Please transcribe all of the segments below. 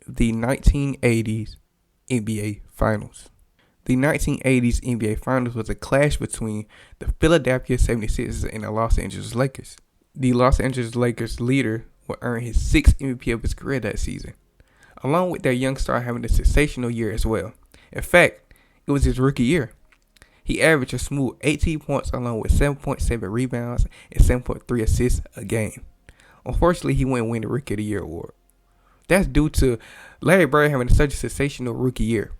the 1980s NBA Finals. The 1980s NBA Finals was a clash between the Philadelphia 76ers and the Los Angeles Lakers. The Los Angeles Lakers leader would earn his 6th MVP of his career that season, along with their young star having a sensational year as well. In fact, it was his rookie year. He averaged a smooth 18 points along with 7.7 rebounds and 7.3 assists a game. Unfortunately, he wouldn't win the Rookie of the Year award. That's due to Larry Bird having such a sensational rookie year.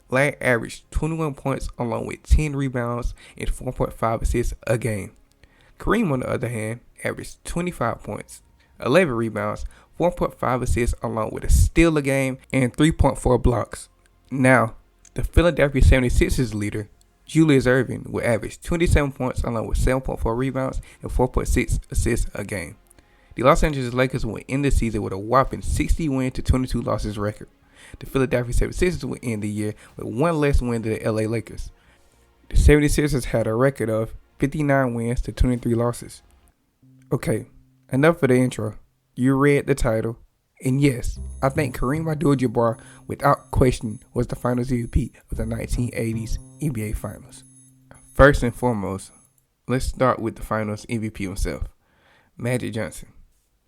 Larry averaged 21 points along with 10 rebounds and 4.5 assists a game. Kareem, on the other hand, averaged 25 points, 11 rebounds, 4.5 assists along with a steal a game and 3.4 blocks. Now, the Philadelphia 76ers leader, Julius Erving, would average 27 points along with 7.4 rebounds and 4.6 assists a game. The Los Angeles Lakers would end the season with a whopping 60 wins to 22 losses record. The Philadelphia 76ers would end the year with one less win than the LA Lakers. The 76ers had a record of 59 wins to 23 losses. Okay, enough of the intro. You read the title. And yes, I think Kareem Abdul-Jabbar, without question, was the Finals MVP of the 1980s NBA Finals. First and foremost, let's start with the Finals MVP himself, Magic Johnson.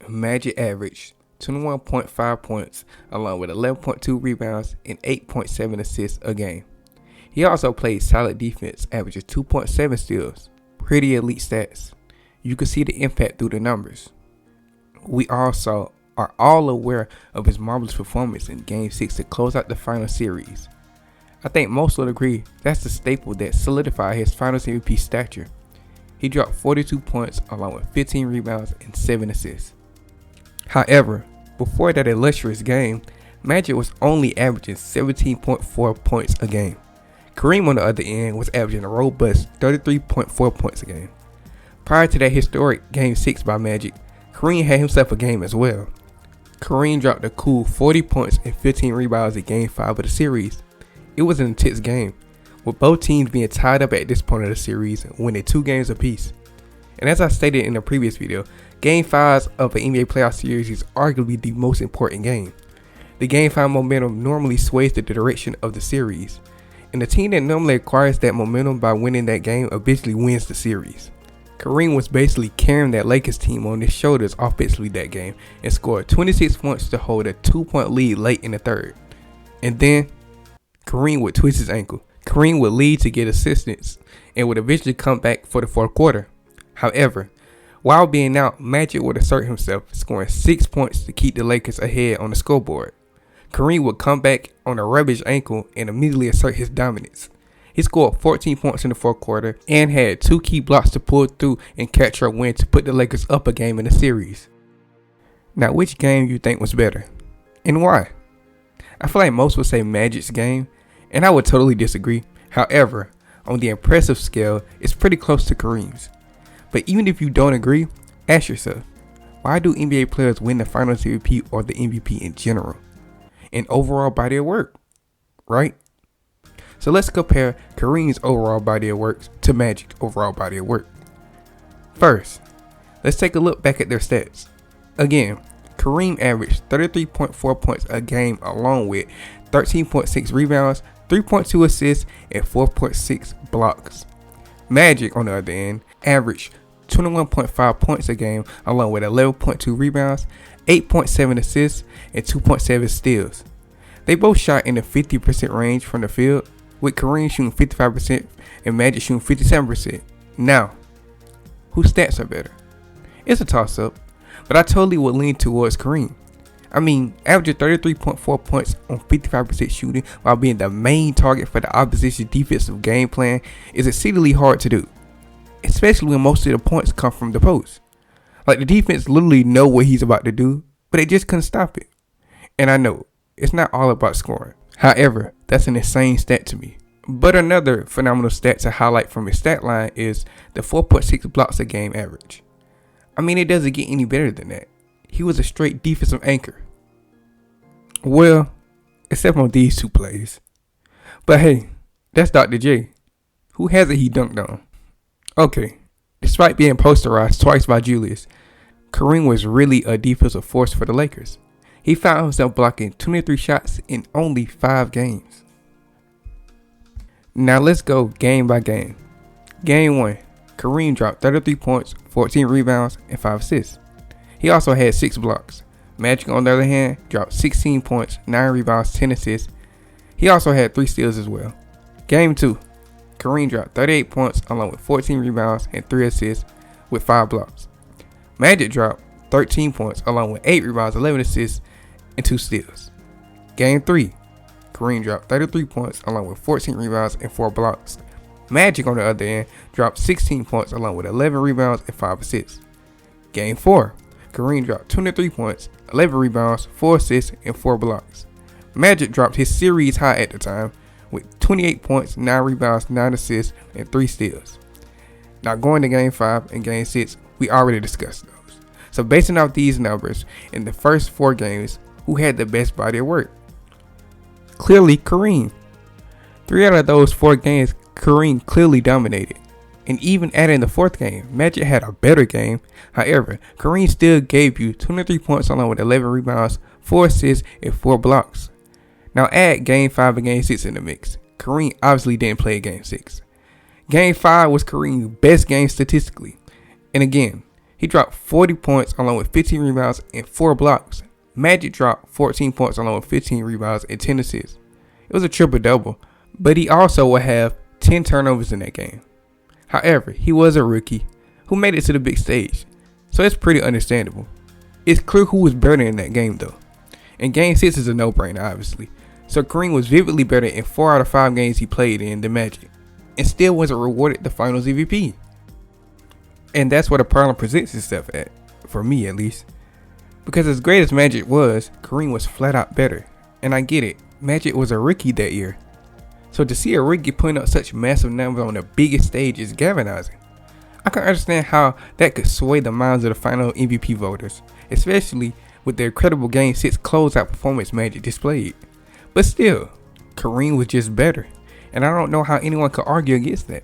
Magic averaged 21.5 points along with 11.2 rebounds and 8.7 assists a game. He also played solid defense, averaging 2.7 steals. Pretty elite stats. You can see the impact through the numbers. We also are all aware of his marvelous performance in Game 6 to close out the final series. I think most would agree that's the staple that solidified his Finals MVP stature. He dropped 42 points along with 15 rebounds and 7 assists. However, before that illustrious game, Magic was only averaging 17.4 points a game. Kareem, on the other end, was averaging a robust 33.4 points a game. Prior to that historic Game 6 by Magic, Kareem had himself a game as well. Kareem dropped a cool 40 points and 15 rebounds in Game 5 of the series. It was an intense game, with both teams being tied up at this point of the series, winning 2 games apiece. And as I stated in the previous video, Game 5 of an NBA playoff series is arguably the most important game. The Game 5 momentum normally sways the direction of the series, and the team that normally acquires that momentum by winning that game eventually wins the series. Kareem was basically carrying that Lakers team on his shoulders offensively that game and scored 26 points to hold a 2-point lead late in the third. And then, Kareem would twist his ankle. Kareem would lead to get assistance and would eventually come back for the fourth quarter. However, while being out, Magic would assert himself, scoring 6 points to keep the Lakers ahead on the scoreboard. Kareem would come back on a rubbish ankle and immediately assert his dominance. He scored 14 points in the fourth quarter and had 2 key blocks to pull through and capture a win to put the Lakers up a game in the series. Now, which game you think was better? And why? I feel like most would say Magic's game, and I would totally disagree. However, on the impressive scale, it's pretty close to Kareem's. But even if you don't agree, ask yourself, why do NBA players win the Finals MVP or the MVP in general? An overall body of work, right? So let's compare Kareem's overall body of work to Magic's overall body of work. First, let's take a look back at their stats. Again, Kareem averaged 33.4 points a game along with 13.6 rebounds, 3.2 assists, and 4.6 blocks. Magic, on the other end, averaged 21.5 points a game along with 11.2 rebounds, 8.7 assists, and 2.7 steals. They both shot in the 50% range from the field, with Kareem shooting 55% and Magic shooting 57%. Now, whose stats are better? It's a toss-up, but I totally would lean towards Kareem. I mean, averaging 33.4 points on 55% shooting while being the main target for the opposition's defensive game plan is exceedingly hard to do, especially when most of the points come from the post. Like, the defense literally know what he's about to do, but they just couldn't stop it. And I know, it's not all about scoring. However, that's an insane stat to me. But another phenomenal stat to highlight from his stat line is the 4.6 blocks a game average. I mean, it doesn't get any better than that. He was a straight defensive anchor. Well, except on these 2 plays. But hey, that's Dr. J. Who hasn't he dunked on? Okay, despite being posterized twice by Julius, Kareem was really a defensive force for the Lakers. He found himself blocking 23 shots in only 5 games. Now let's go game by game. Game 1, Kareem dropped 33 points, 14 rebounds, and 5 assists. He also had 6 blocks. Magic, on the other hand, dropped 16 points, 9 rebounds, 10 assists. He also had 3 steals as well. Game 2, Kareem dropped 38 points along with 14 rebounds and 3 assists with 5 blocks. Magic dropped 13 points along with 8 rebounds, 11 assists, and 2 steals. Game 3, Kareem dropped 33 points along with 14 rebounds and 4 blocks. Magic, on the other end, dropped 16 points along with 11 rebounds and 5 assists. Game 4, Kareem dropped 23 points, 11 rebounds, 4 assists, and 4 blocks. Magic dropped his series high at the time with 28 points, 9 rebounds, 9 assists, and 3 steals. Now going to Game 5 and Game 6, we already discussed those. So basing off these numbers, in the first 4 games, who had the best body of work? Clearly Kareem. 3 out of those 4 games, Kareem clearly dominated. And even adding the 4th game, Magic had a better game. However, Kareem still gave you 23 points along with 11 rebounds, 4 assists, and 4 blocks. Now add Game 5 and Game 6 in the mix. Kareem obviously didn't play Game 6. Game 5 was Kareem's best game statistically. And again, he dropped 40 points along with 15 rebounds and 4 blocks. Magic dropped 14 points along with 15 rebounds and 10 assists. It was a triple-double, but he also would have 10 turnovers in that game. However, he was a rookie who made it to the big stage, so it's pretty understandable. It's clear who was better in that game though. And Game 6 is a no-brainer obviously, so Kareem was vividly better in 4 out of 5 games he played in than Magic, and still wasn't rewarded the Finals MVP. And that's where the problem presents itself at, for me at least. Because as great as Magic was, Kareem was flat out better. And I get it, Magic was a rookie that year. So to see a rookie putting up such massive numbers on the biggest stage is galvanizing. I can understand how that could sway the minds of the final MVP voters, especially with the incredible Game 6 closeout performance Magic displayed. But still, Kareem was just better, and I don't know how anyone could argue against that.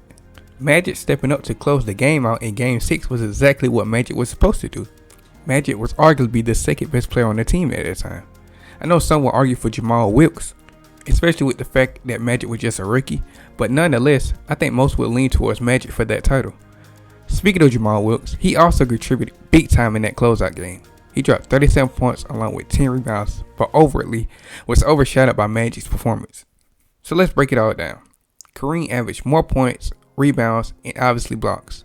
Magic stepping up to close the game out in Game 6 was exactly what Magic was supposed to do. Magic was arguably the second best player on the team at that time. I know some will argue for Jamal Wilkes, especially with the fact that Magic was just a rookie, but nonetheless, I think most would lean towards Magic for that title. Speaking of Jamal Wilkes, he also contributed big time in that closeout game. He dropped 37 points along with 10 rebounds, but overtly was overshadowed by Magic's performance. So let's break it all down. Kareem averaged more points, rebounds, and obviously blocks.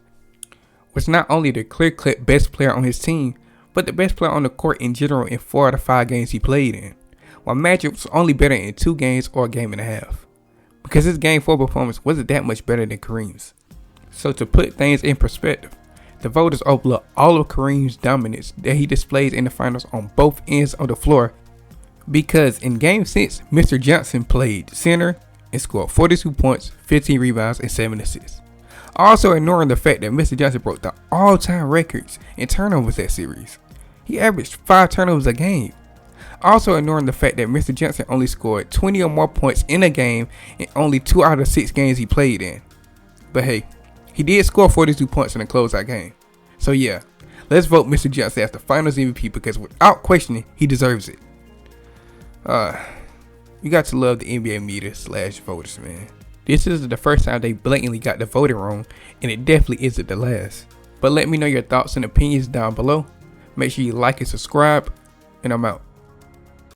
Was not only the clear-cut best player on his team, but the best player on the court in general in 4 out of 5 games he played in. While Magic was only better in 2 games or a game and a half, because his Game 4 performance wasn't that much better than Kareem's. So to put things in perspective, the voters overlook all of Kareem's dominance that he displays in the finals on both ends of the floor, because in Game 6, Mr. Johnson played center and scored 42 points, 15 rebounds, and 7 assists. Also ignoring the fact that Mr. Johnson broke the all-time records in turnovers that series. He averaged 5 turnovers a game. Also ignoring the fact that Mr. Johnson only scored 20 or more points in a game in only 2 out of 6 games he played in. But hey, he did score 42 points in a closeout game. So yeah, let's vote Mr. Johnson as the Finals MVP because without questioning, he deserves it. You got to love the NBA media / voters, man. This isn't the first time they blatantly got the voting wrong, and it definitely isn't the last. But let me know your thoughts and opinions down below. Make sure you like and subscribe, and I'm out.